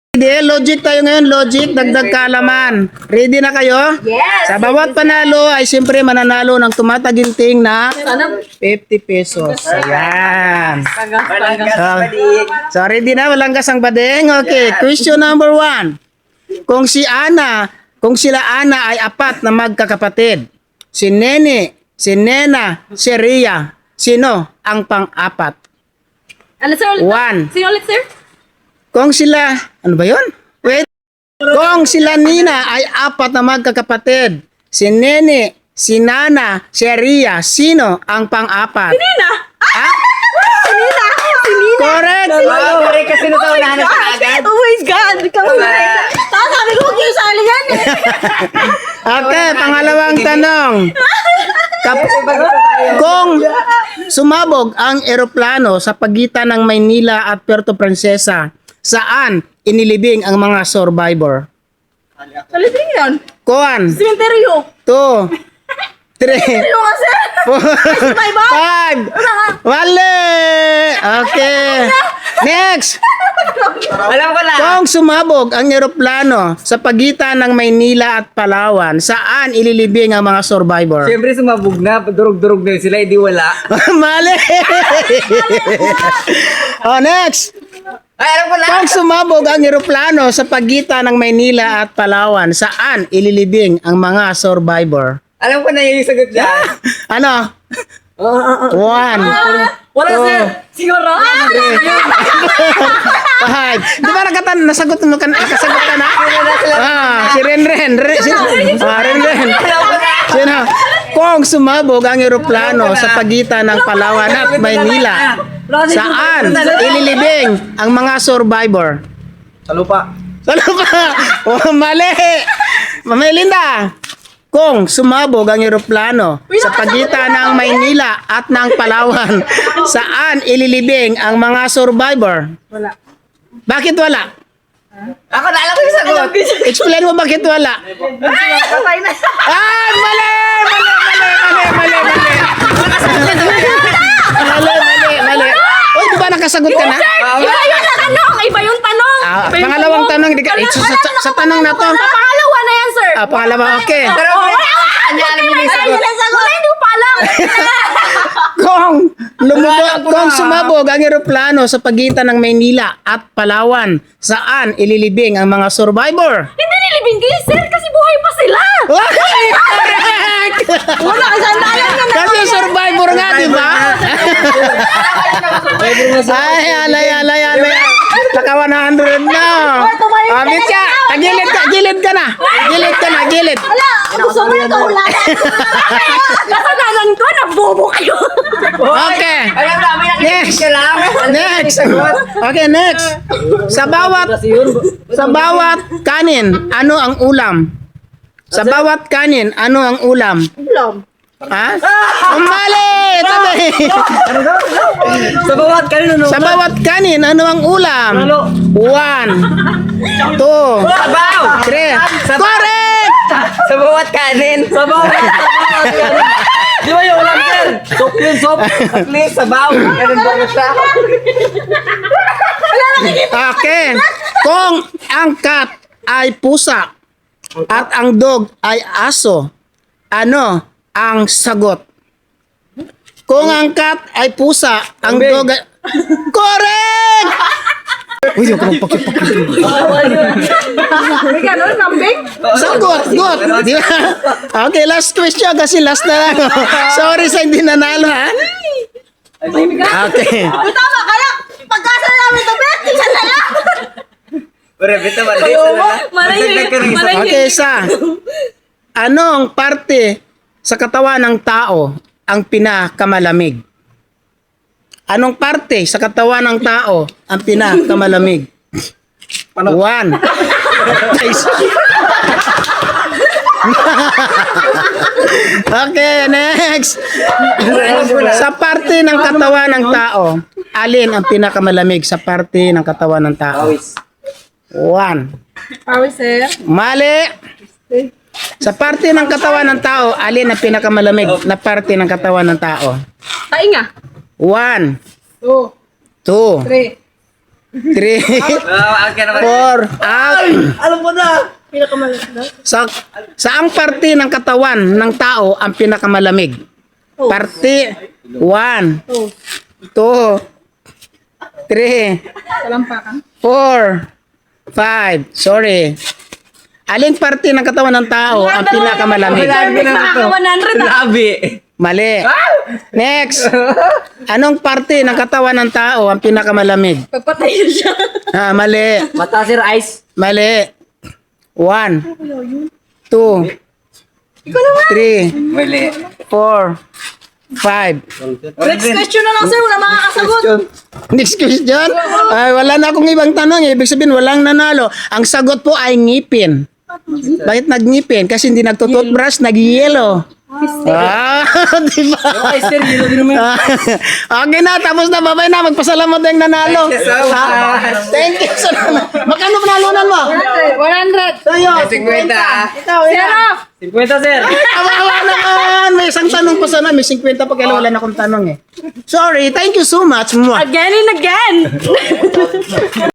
Ready? Logic tayo ngayon. Logic, dagdag kaalaman. Ready na kayo? Yes! Sa bawat panalo ay siyempre mananalo ng tumataginting na 50 pesos. Ayan. So, ready na? Walang gasang bading? Okay, question number 1. Kung sila Ana ay apat na magkakapatid, si Nene, si Nena, si Ria, sino ang pang-apat? Ano sir ulit? One. Sino ulit sir? Kung sila, ano ba yun? Wait. Kung sila Nina ay apat na magkakapatid, si Nene, si Nana, si Ria, sino ang pang-apat? Nina! Ha? Si Nina! Si Nina! Correct! Correct kasi naunahan na siya agad. Oh my God! Tapos sabi ko, huwag yung sali yan eh. Okay, pangalawang tanong. Kung sumabog ang eroplano sa pagitan ng Maynila at Puerto Princesa, saan inilibing ang mga survivor? Salitin yan. Kuan, Cementerio. 2, 3, Ano nga sir? 4, 5. Wale! Okay. Next. Alam ko na. Kung sumabog ang eroplano sa pagitan ng Maynila at Palawan, saan ililibing ang mga survivor? Siyempre sumabog na, durog-durog na yun sila, hindi wala. Mali! Oh, next. Ay, alam ko na. Kung sumabog ang eroplano sa pagitan ng Maynila at Palawan, saan ililibing ang mga survivor? Alam ko na yung sagot dyan. Ano? 1, Wala sir. Siguro? 5. Di ba nasagot mo kan nakasagot ka na? Si Renren. Renren. Sino? Kung sumabog ang eroplano sa pagitan ng Palawan at Maynila, saan ililibing ang mga survivor? Sa lupa. Sa lupa. Oh, mali. Mamay Linda. Kung sumabog ang eroplano sa pagitan ng Maynila at ng Palawan, saan ililibing ang mga survivor? Wala. Bakit wala? Ako na alam ko yung sagot. Explain mo bakit wala. Patay na. Ah, mali! Mali. Oh, di ba nakasagot ka na? Iba yung tanong! Iba yung tanong! Iba yung Pangalawang tanong, sa tanong na to. Pangalawa na yan sir! Pangalawa, okay. Pero kanya alam mo yung sagot. Wala, hindi ko pa alam! Kung sumabog ang eroplano sa pagitan ng Maynila at Palawan, saan ililibing ang mga survivor? Hindi nilibing kayo sir kasi buhay pa sila! Correct! Wala, kasandalan ka na! Kasi survivor nga, di ba? Ay, alay. Naka 100 na. Abit ka. Gilid ka na. Gilid. Wala, gusto mo yung kaulanan! Kasalanan ko, nabobo kayo! Okay. Alam namin Next. ka lang. Next. Okay, next. Sa bawat kanin, ano ang ulam? Sa bawat kanin, ano ang ulam? Ulam. Ha? Mali! Tabi! Sa bawat kanino. Sa bawat kanin, ano ang ulam? 1, 2, 3. Sabaw. Correct! Sa bawat kanin. Sa bawat kanin. Di ba yung ulam sir? Soup yun, soup. At least sabaw. Ganun ba siya? Okay. Kung ang cat ay pusa at ang dog ay aso, ano ang sagot? Kung ang cat ay pusa, ang Kambing. dog ay... Correct! Uy, huwag ka magpakipakipakip. May ganun, kambing? Sagot, good. Di ba? Okay, last question kasi last na lang. Sorry sa hindi nanalo, ha? Okay. Tama, kaya pagkasa namin ito, bet, isa na lang! Bito ba? Okay, isa. Anong parte sa katawan ng tao ang pinakamalamig? Anong parte sa katawan ng tao ang pinakamalamig? 1. Okay, next. Sa parte ng katawan ng tao, alin ang pinakamalamig sa parte ng katawan ng tao? 1. Pawis, sir. Mali. Sa parte ng katawan ng tao, alin ang pinakamalamig na parte ng katawan ng tao? Tainga. 1, 2, 2, 3, Akin naman. 4, out. Alam ko na. Saang parte ng katawan ng tao ang pinakamalamig? Parte 1, 2, 3, 4, 5. Sorry. Aling parte ng katawan ng tao ang pinakamalamig? Nakaka-100 ah. Labi. Mali. Next. Anong parte ng katawan ng tao ang pinakamalamig? Pagpatayin siya. Mali. Mata, sir, ice. Mali. 1, 2, 3, Mali. 4, 5. Next question na lang sir, wala makakasagot. Next question. Ay, wala na akong ibang tanong. Ibig sabihin, walang nanalo. Ang sagot po ay ngipin. Bakit nagngipin? Kasi hindi nagtututbrush, nag-yellow. Di ba? Ay, sir, hindi naman. Okay na, tapos na. Babay na. Magpasalamat na yung nanalo. Thank you so much. Thank you so much. Magkano panalunan mo? 100. Sa'yo, 50. Ikaw, Zero. 50, sir. Kawawa naman. May isang tanong pa sana. May 50 pa kaya wala na akong tanong eh. Sorry, thank you so much. Mwah. Again and again.